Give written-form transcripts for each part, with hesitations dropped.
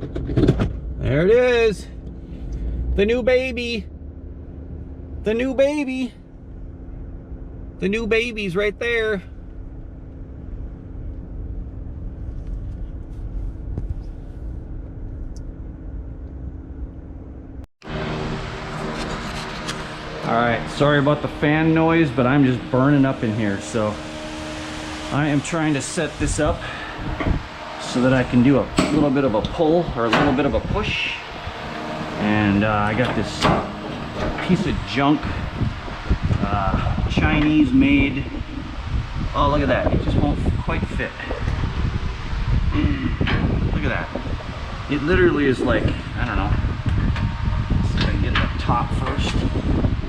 There it is. The new baby. The new baby. The new baby's right there. Alright, sorry about the fan noise, but I'm just burning up in here. So I am trying to set this up so that I can do a little bit of a pull or a little bit of a push. And I got this piece of junk, Chinese made. Oh, look at that, it just won't quite fit. Look at that. It literally is like, I don't know. Let's see if I can get it up top first.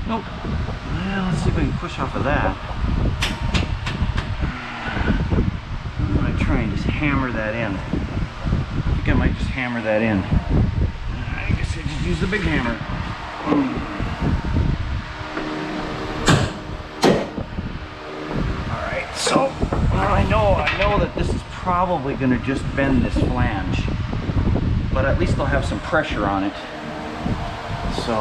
Nope. Well, let's see if I can push off of that. I'm gonna try and just hammer that in. I think I might just hammer that in. I guess I just use the big hammer. Alright, so I know that this is probably gonna just bend this flange. But at least I'll have some pressure on it. So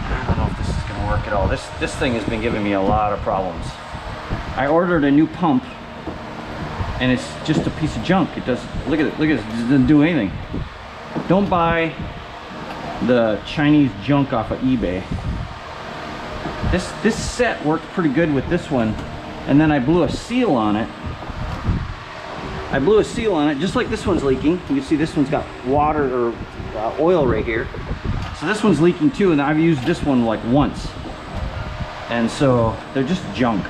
I don't know if this is gonna work at all. This thing has been giving me a lot of problems. I ordered a new pump and it's just a piece of junk. It does, look at it, it doesn't do anything. Don't buy the Chinese junk off of eBay. This set worked pretty good with this one, and then I blew a seal on it. Just like this one's leaking. You can see this one's got water or oil right here. So this one's leaking too, and I've used this one like once. And so they're just junk.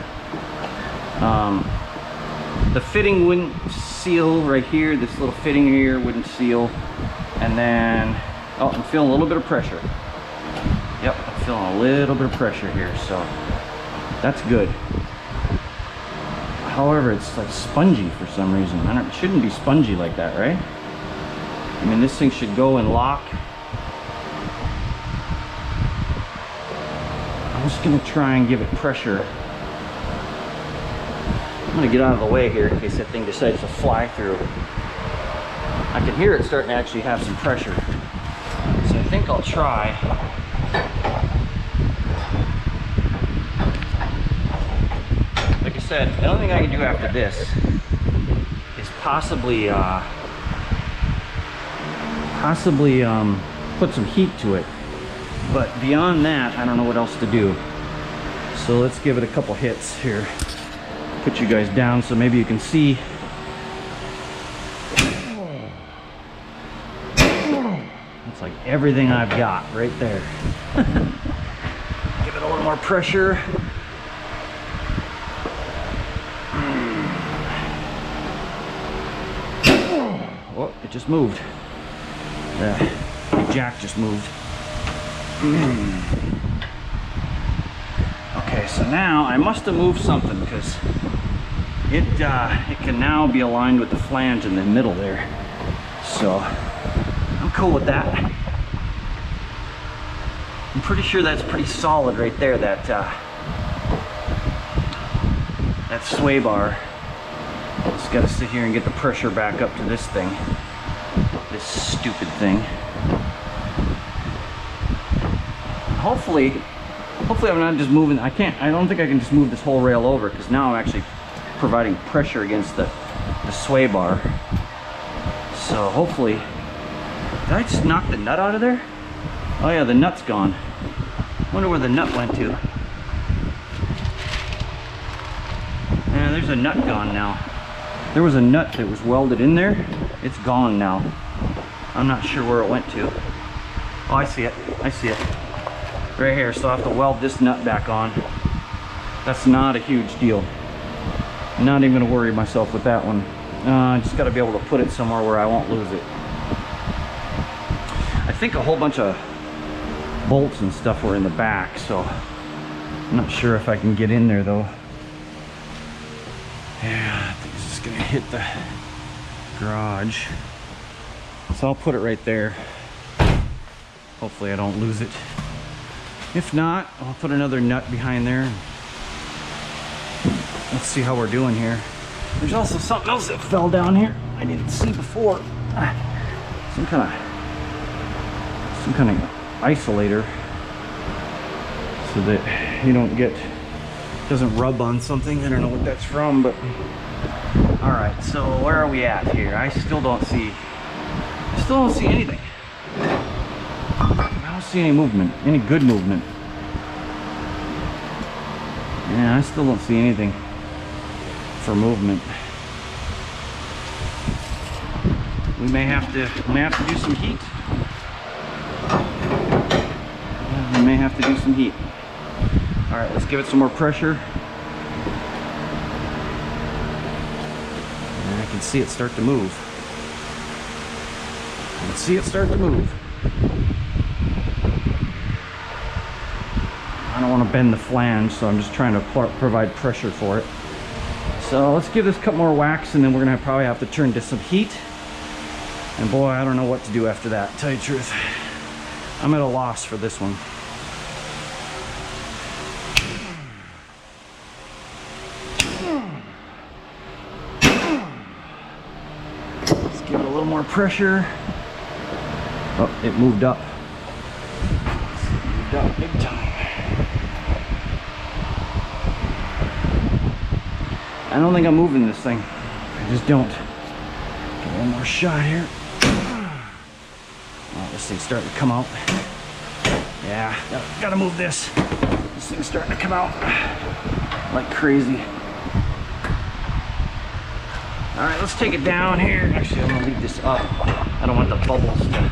The fitting wouldn't seal right here, this little fitting here wouldn't seal. And then, oh, I'm feeling a little bit of pressure. Yep, I'm feeling a little bit of pressure here, so that's good. However, it's like spongy for some reason. It shouldn't be spongy like that, right? I mean, this thing should go and lock. I'm just gonna try and give it pressure. I'm gonna get out of the way here in case that thing decides to fly through. I can hear it starting to actually have some pressure. So I think I'll try. Like I said, the only thing I can do after this is possibly put some heat to it. But beyond that, I don't know what else to do. So let's give it a couple hits here. Put you guys down so maybe you can see. It's like everything I've got right there. Give it a little more pressure. Oh, it just moved. The jack just moved. Okay, so now I must have moved something because it can now be aligned with the flange in the middle there. So I'm cool with that. I'm pretty sure that's pretty solid right there, that sway bar. Just gotta sit here and get the pressure back up to this thing. This stupid thing. Hopefully I'm not just moving. I don't think I can just move this whole rail over, because now I'm actually providing pressure against the sway bar. So hopefully, did I just knock the nut out of there? Oh yeah, the nut's gone. Wonder where the nut went to. Yeah, there's a nut gone now. There was a nut that was welded in there. It's gone now. I'm not sure where it went to. Oh, I see it. I see it. Right here, so I have to weld this nut back on. That's not a huge deal. Not even gonna worry myself with that one. I just gotta be able to put it somewhere where I won't lose it. I think a whole bunch of bolts and stuff were in the back, so I'm not sure if I can get in there though. Yeah, I think it's just gonna hit the garage. So I'll put it right there. Hopefully I don't lose it. If not, I'll put another nut behind there. Let's see how we're doing here. There's also something else that fell down here I didn't see before. some kind of isolator so that you don't get, doesn't rub on something. I don't know what that's from, but all right. So where are we at here? I still don't see anything. I don't see any movement, any good movement. Yeah, I still don't see anything for movement. We may have to do some heat. Yeah, we may have to do some heat. All right, let's give it some more pressure. And I can see it start to move. I can see it start to move. I don't want to bend the flange, so I'm just trying to provide pressure for it. So let's give this a couple more whacks, and then we're gonna probably have to turn to some heat. And boy, I don't know what to do after that, to tell you the truth. I'm at a loss for this one. Let's give it a little more pressure. Oh, it moved up. It moved up big time. I don't think I'm moving this thing. I just don't. Get one more shot here. Oh, this thing's starting to come out. Yeah, gotta move this. This thing's starting to come out like crazy. All right, let's take it down here. Actually, I'm gonna leave this up. I don't want the bubbles to.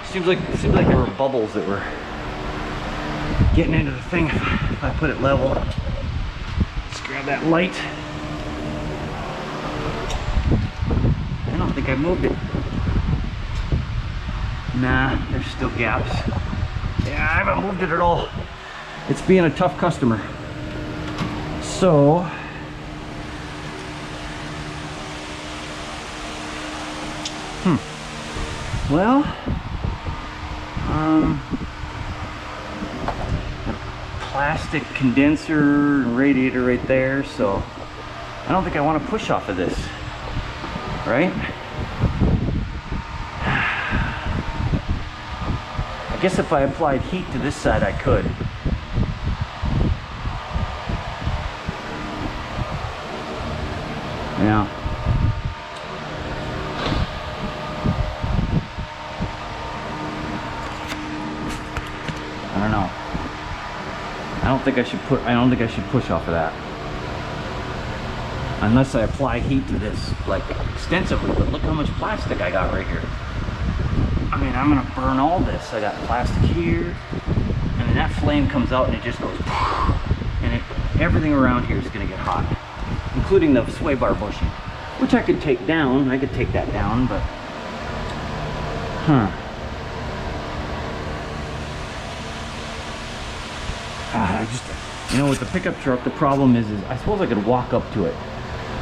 Seems like there were bubbles that were getting into the thing if I put it level. Let's grab that light. I don't think I moved it. Nah, there's still gaps. Yeah, I haven't moved it at all. It's being a tough customer. So, well, a plastic condenser and radiator right there, so I don't think I want to push off of this, right? I guess if I applied heat to this side, I could. Yeah. I don't know. I don't think I should push off of that. Unless I apply heat to this, like, extensively. But look how much plastic I got right here. I mean, I'm gonna burn all this. I got plastic here, and then that flame comes out and it just goes, and everything around here is gonna get hot, including the sway bar bushing, which I could take down. I could take that down, but I just, you know, with the pickup truck, the problem is I suppose I could walk up to it.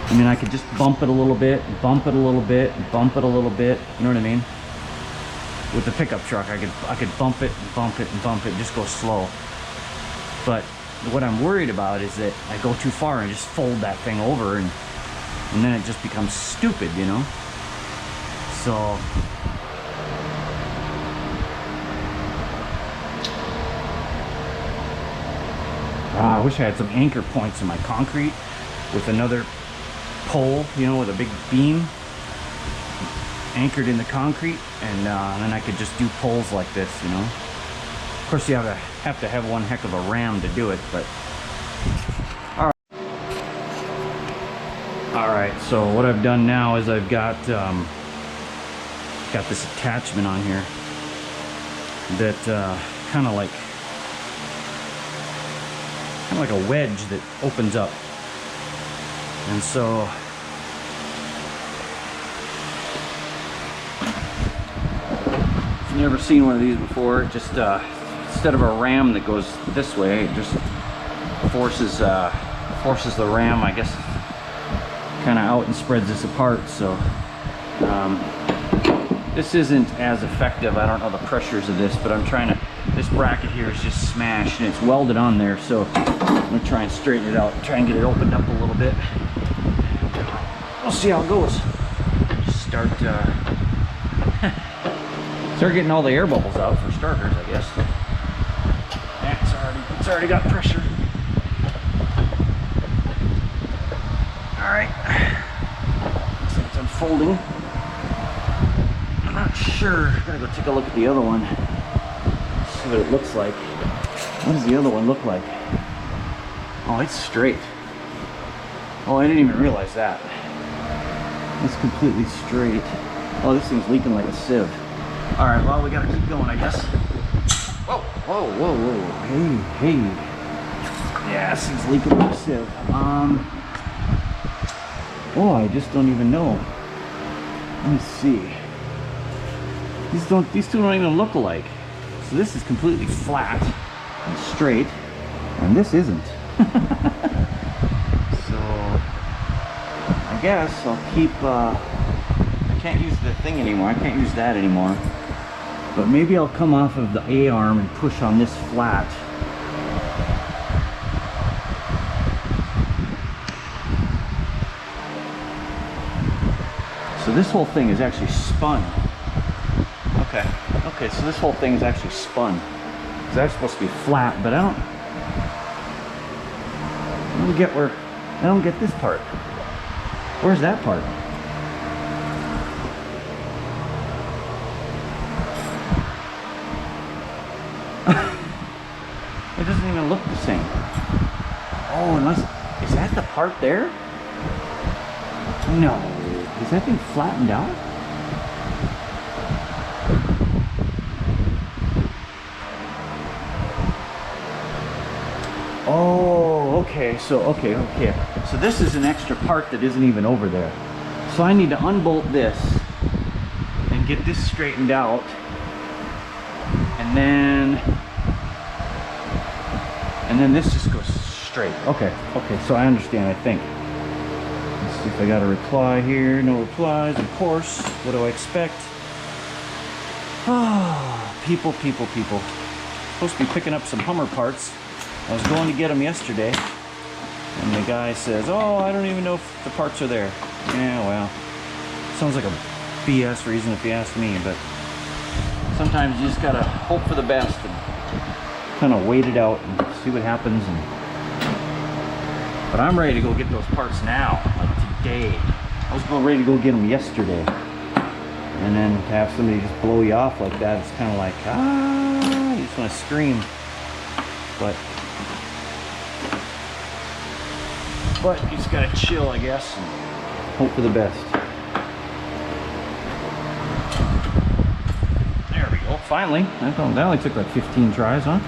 I mean, I could just bump it a little bit, bump it a little bit, bump it a little bit. You know what I mean? With the pickup truck, I could bump it and bump it and bump it, just go slow. But what I'm worried about is that I go too far and just fold that thing over, and then it just becomes stupid, you know? So I wish I had some anchor points in my concrete with another pole, you know, with a big beam anchored in the concrete, and then I could just do poles like this, you know. Of course, you have to have one heck of a ram to do it, but all right. So what I've done now is I've got this attachment on here that kind of like a wedge that opens up, and so if you've never seen one of these before, just instead of a ram that goes this way, it just forces the ram, I guess, kind of out and spreads this apart. So this isn't as effective. I don't know the pressures of this, but I'm trying to, this bracket here is just smashed and it's welded on there, so I'm gonna try and straighten it out, try and get it opened up a little bit. We'll see how it goes. Just start start getting all the air bubbles out for starters, I guess. Yeah, it's already got pressure. All right, looks like it's unfolding. I'm not sure. Gotta go take a look at the other one. See what it looks like. What does the other one look like? Oh, it's straight. Oh, I didn't even realize that. It's completely straight. Oh, this thing's leaking like a sieve. All right, well, we gotta keep going, I guess. Whoa, whoa, whoa, whoa. Hey, hey. Yeah, this thing's leaking like a sieve. Oh, I just don't even know. Let me see. These two don't even look alike. So this is completely flat and straight, and this isn't. So I guess I'll keep. I can't use the thing anymore. I can't use that anymore. But maybe I'll come off of the A arm and push on this flat. So this whole thing is actually spun. Okay, so this whole thing is actually spun. Because that's supposed to be flat, but I don't get this part. Where's that part? It doesn't even look the same. Oh, unless, is that the part there? No. Is that thing flattened out? Oh, okay. So, okay. So this is an extra part that isn't even over there. So I need to unbolt this and get this straightened out. And then this just goes straight. Okay, so I understand, I think. Let's see if I got a reply here. No replies, of course. What do I expect? Oh, people. Supposed to be picking up some Hummer parts. I was going to get them yesterday, and the guy says, oh, I don't even know if the parts are there. Yeah, well, sounds like a BS reason if you ask me, but sometimes you just gotta hope for the best and kind of wait it out and see what happens. But I'm ready to go get those parts now, like today. I was ready to go get them yesterday. And then to have somebody just blow you off like that, it's kind of like, you just want to scream. But you just gotta chill, I guess, and hope for the best. There we go, finally. That only took like 15 tries, huh?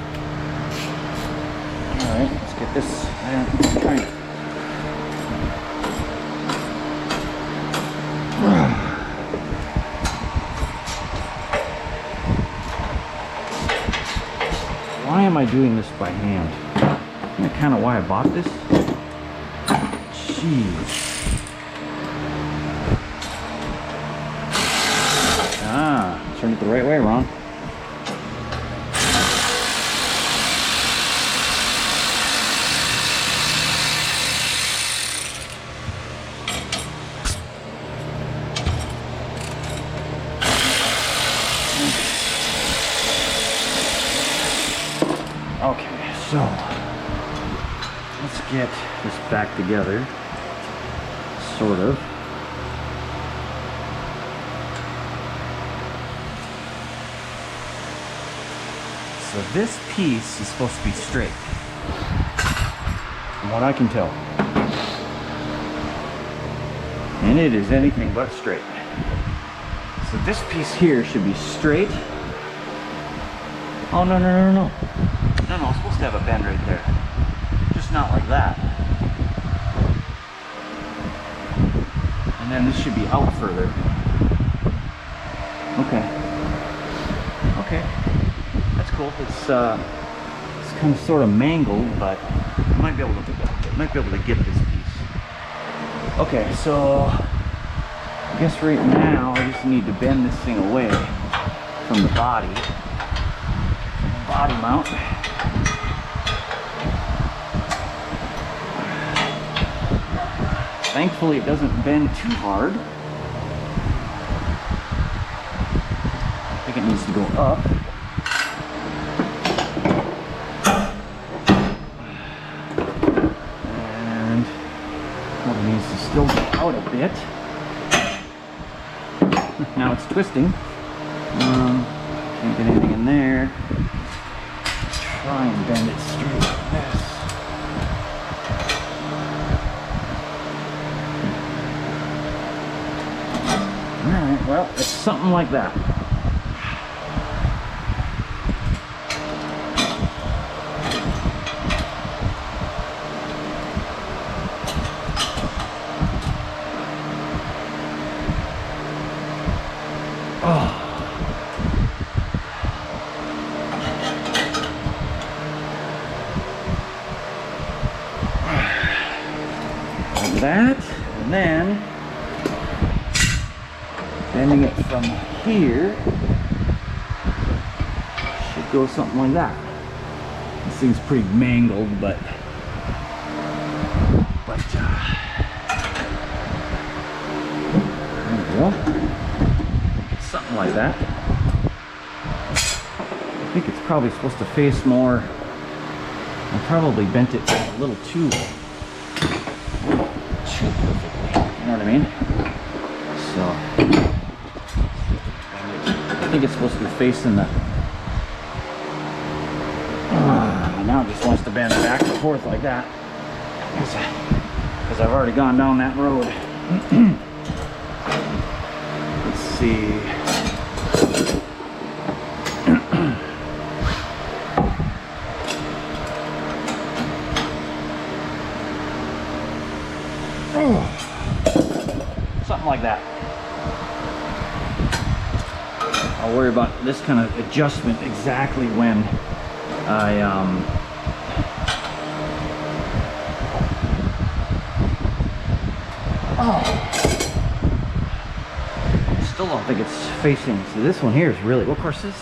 Alright, let's get this. I'm trying. Why am I doing this by hand? Isn't that kind of why I bought this? Jeez. Turn it the right way, Ron. Okay, so let's get this back together, sort of. So this piece is supposed to be straight, from what I can tell. And it is anything but straight. So this piece here should be straight. Oh, no. No, it's supposed to have a bend right there. Just not like that. And then this should be out further. Okay. That's cool. It's kind of sort of mangled, but I might be able to get this piece. Okay, so I guess right now I just need to bend this thing away from the body. Body mount. Thankfully it doesn't bend too hard. bracket needs to go up. And it needs to still go out a bit. Now it's twisting. Can't get anything in there. Try and bend it straight like this. Alright, well, it's something like that. Oh. Like that, and then bending it from here should go something like that. This thing's pretty mangled, but there we go. Something like that. I think it's probably supposed to face more. I probably bent it a little too perfectly. You know what I mean? So I think it's supposed to be facing the. Now it just wants to bend back and forth like that because I've already gone down that road. Let's see. Something like that. I'll worry about this kind of adjustment exactly when I still don't think it's facing. So this one here is really, well, of course this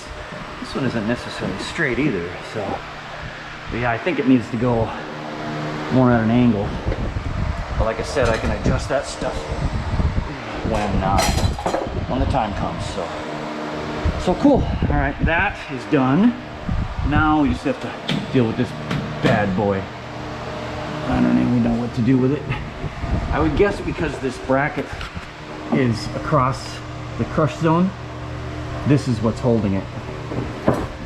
one isn't necessarily straight either. So, but yeah, I think it needs to go more at an angle. But like I said, I can adjust that stuff when the time comes. So cool. All right, that is done. Now we just have to deal with this bad boy. I don't even know what to do with it. I would guess because this bracket is across the crush zone, this is what's holding it.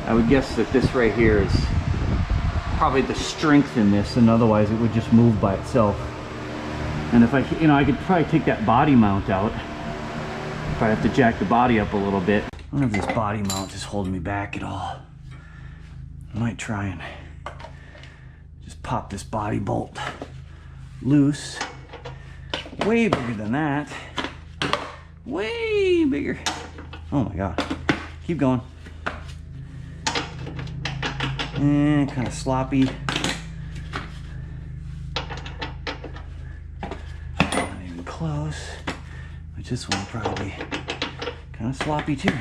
I would guess that this right here is probably the strength in this, and otherwise it would just move by itself. And if I could probably take that body mount out if I have to jack the body up a little bit. I don't know if this body mount is holding me back at all. I might try and just pop this body bolt loose. Way bigger than that. Way bigger. Oh my God. Keep going. And kind of sloppy. Not even close. But this one probably kind of sloppy too.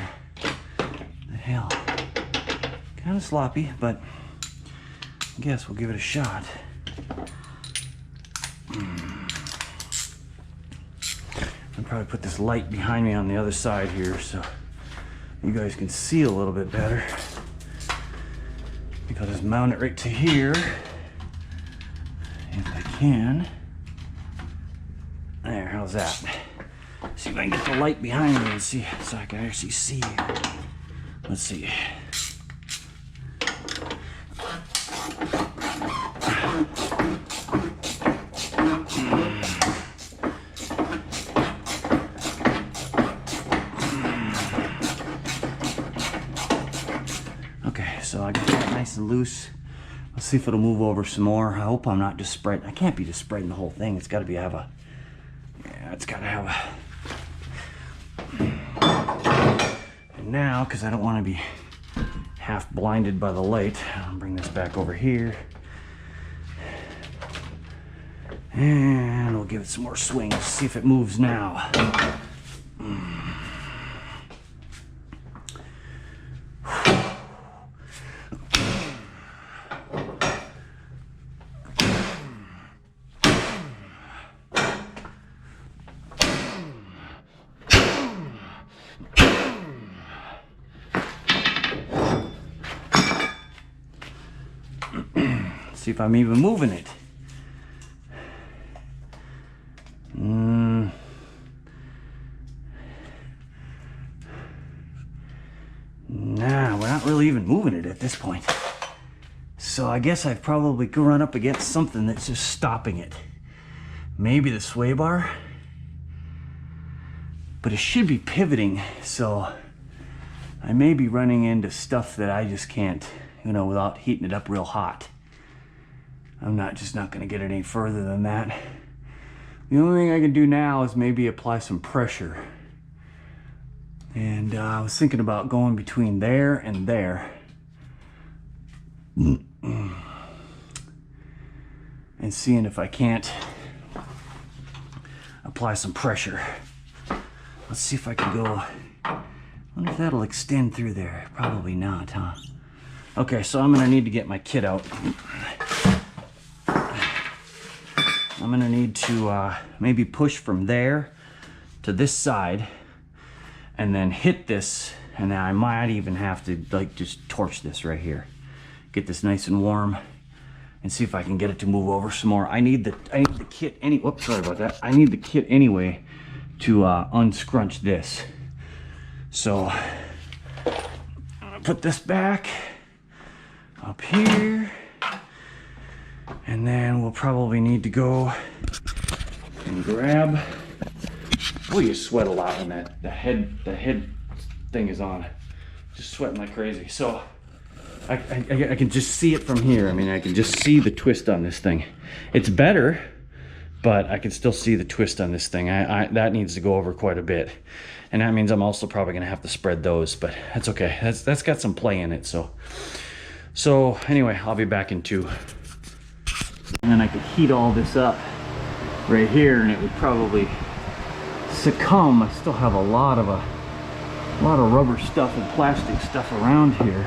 The hell. Kind of sloppy, but I guess we'll give it a shot. I'll probably put this light behind me on the other side here so you guys can see a little bit better. I think I'll just mount it right to here if I can. There, how's that? See if I can get the light behind me and see so I can actually see. Let's see. Okay, so I got that nice and loose. Let's see if it'll move over some more. I hope I'm not just spreading. I can't be just spreading the whole thing. It's got to be it's got to have a. And now, because I don't want to be half blinded by the light, I'll bring this back over here. And we'll give it some more swing. Let's see if it moves now. See if I'm even moving it. Nah, we're not really even moving it at this point. So I guess I've probably run up against something that's just stopping it. Maybe the sway bar, but it should be pivoting, so I may be running into stuff that I just can't, you know, without heating it up real hot. I'm just not gonna get it any further than that. The only thing I can do now is maybe apply some pressure. And I was thinking about going between there and there. And seeing if I can't apply some pressure. Let's see if I can go. I wonder if that'll extend through there. Probably not, huh? Okay, so I'm gonna need to get my kit out. I'm gonna need to maybe push from there to this side and then hit this, and then I might even have to like just torch this right here. Get this nice and warm and see if I can get it to move over some more. I need the kit whoops, sorry about that. I need the kit anyway to unscrunch this. So I'm gonna put this back up here, and then we'll probably need to go and grab. Oh, you sweat a lot when the head thing is on. Just sweating like crazy. So I can just see it from here. I mean, I can just see the twist on this thing. It's better, but I can still see the twist on this thing. That needs to go over quite a bit. And that means I'm also probably gonna have to spread those, but that's okay. That's got some play in it, so anyway, I'll be back in 2. And then I could heat all this up right here and it would probably succumb. I still have a lot of rubber stuff and plastic stuff around here,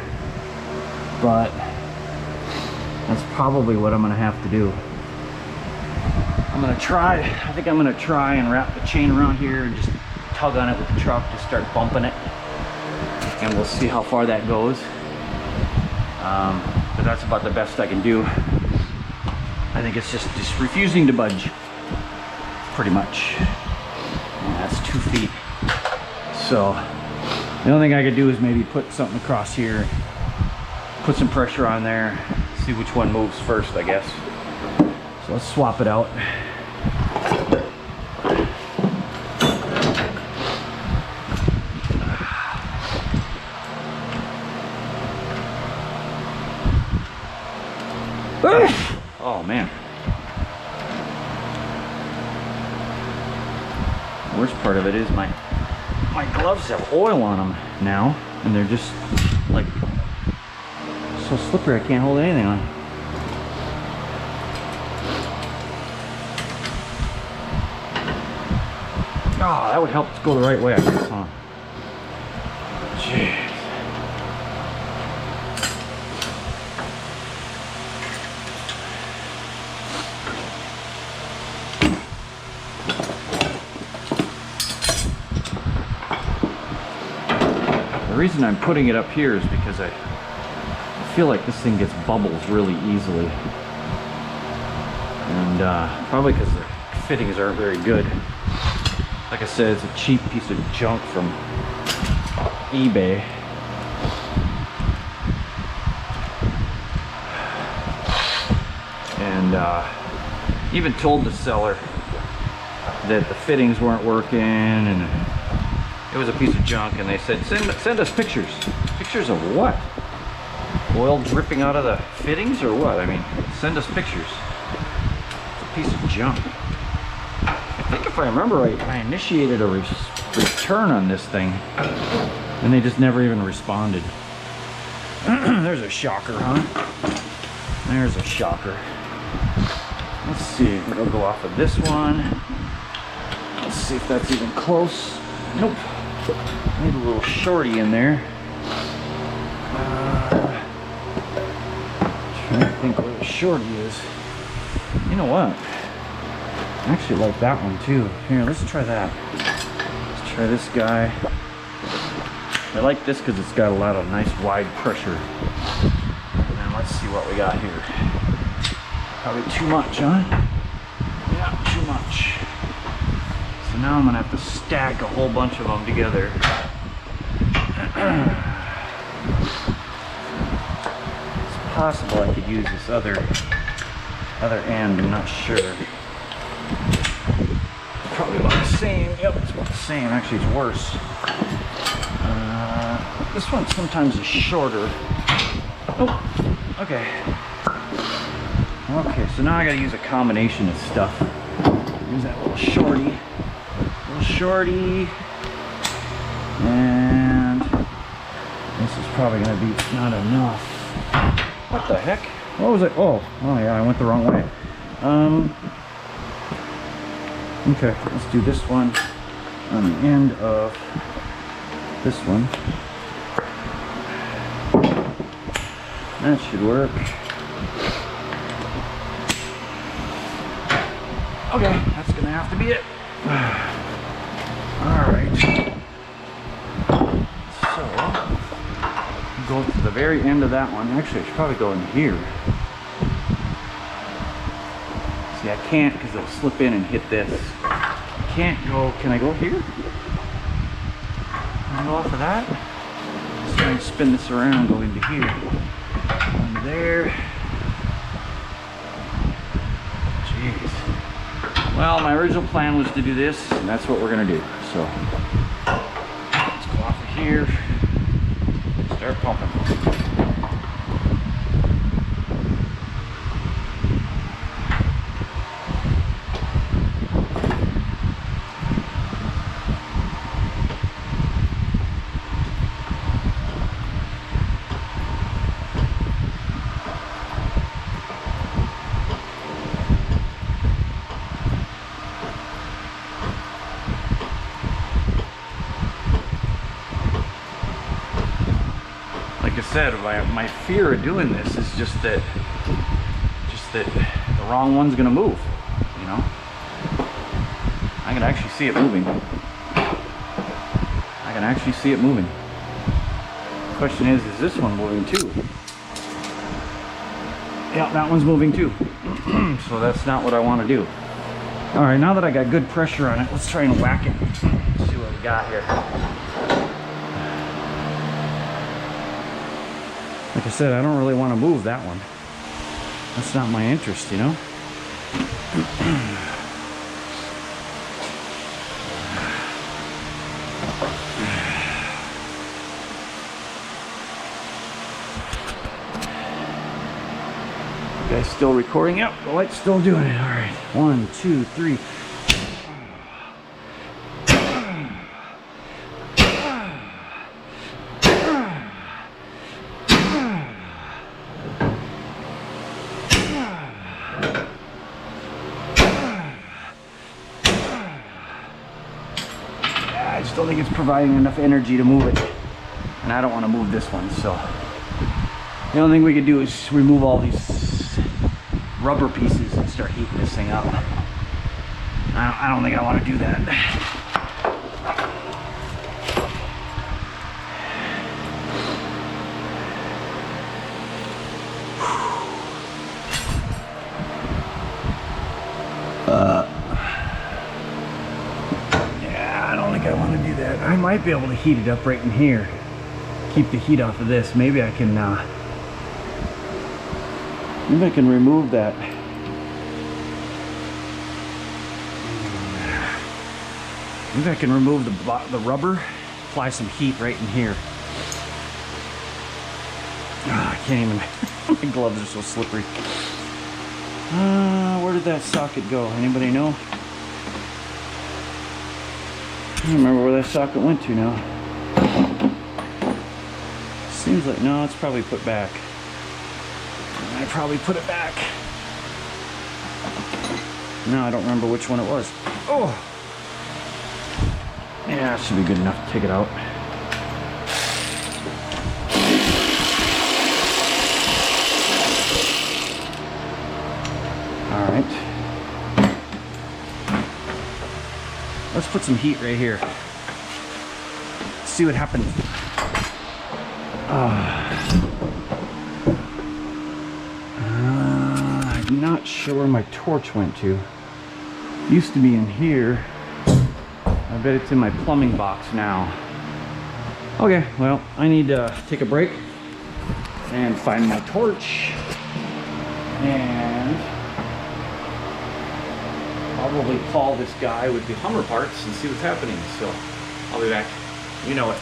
but that's probably what I'm gonna have to do. I think I'm gonna try and wrap the chain around here and just tug on it with the truck, just start bumping it, and we'll see how far that goes. But that's about the best I can do. I think it's just refusing to budge, pretty much. And that's 2 feet. So the only thing I could do is maybe put something across here, put some pressure on there, see which one moves first, I guess. So let's swap it out. Oh man. The worst part of it is my gloves have oil on them now, and they're just like so slippery I can't hold anything on. Oh, that would help us go the right way, I guess, huh? Jeez. The reason I'm putting it up here is because I feel like this thing gets bubbles really easily. And probably because the fittings aren't very good. Like I said, it's a cheap piece of junk from eBay. And even told the seller that the fittings weren't working and it was a piece of junk, and they said, send us pictures. Pictures of what? Oil dripping out of the fittings or what? I mean, send us pictures. It's a piece of junk. I think if I remember right, I initiated a return on this thing, and they just never even responded. There's a shocker, huh? There's a shocker. Let's see, we'll go off of this one. Let's see if that's even close. Nope. Need a little shorty in there. Trying to think where the shorty is. You know what? I actually like that one too. Here, let's try that. Let's try this guy. I like this because it's got a lot of nice wide pressure. And then let's see what we got here. Probably too much, huh? Yeah, too much. So now I'm gonna have to stack a whole bunch of them together. It's possible I could use this other end, I'm not sure. Probably about the same. Yep, it's about the same. Actually, it's worse. This one sometimes is shorter. Oh, okay. Okay, so now I gotta use a combination of stuff. Use that little shorty. And this is probably gonna be not enough. What the heck? What was it? Oh yeah, I went the wrong way. Okay, let's do this one on the end of this one. That should work. Okay, that's gonna have to be it. Alright. So, go to the very end of that one. Actually, I should probably go in here. See, I can't because it'll slip in and hit this. I can't go. Can I go here? Can I go off of that? Let's try and spin this around, go into here. Under there. Jeez. Well, my original plan was to do this, and that's what we're going to do. So, let's go off of here. Start pumping. Like I said, my fear of doing this is just that the wrong one's gonna move, you know? I can actually see it moving. The question is this one moving too? Yeah, that one's moving too. So that's not what I want to do. All right, now that I got good pressure on it, let's try and whack it. Let's see what we got here. Like I said, I don't really want to move that one. That's not my interest, you know? You guys still recording? Yep, the light's still doing it. All right, 1, 2, 3. I just don't think it's providing enough energy to move it, and I don't want to move this one. So the only thing we could do is remove all these rubber pieces and start heating this thing up. I don't think I want to do that. I want to do that. I might be able to heat it up right in here. Keep the heat off of this. Maybe I can remove that. Maybe I can remove the rubber, apply some heat right in here. I can't even, my gloves are so slippery. Where did that socket go? Anybody know? I don't remember where that socket went to now. Seems like, no, it's probably put back. I probably put it back. No, I don't remember which one it was. Oh! Yeah, that should be good enough to take it out. Alright. Let's put some heat right here. See what happens. I'm not not sure where my torch went to. Used to be in here. I bet it's in my plumbing box now. Okay, well, I need to take a break and find my torch. And probably call this guy with the Hummer parts and see what's happening. So I'll be back. You know it.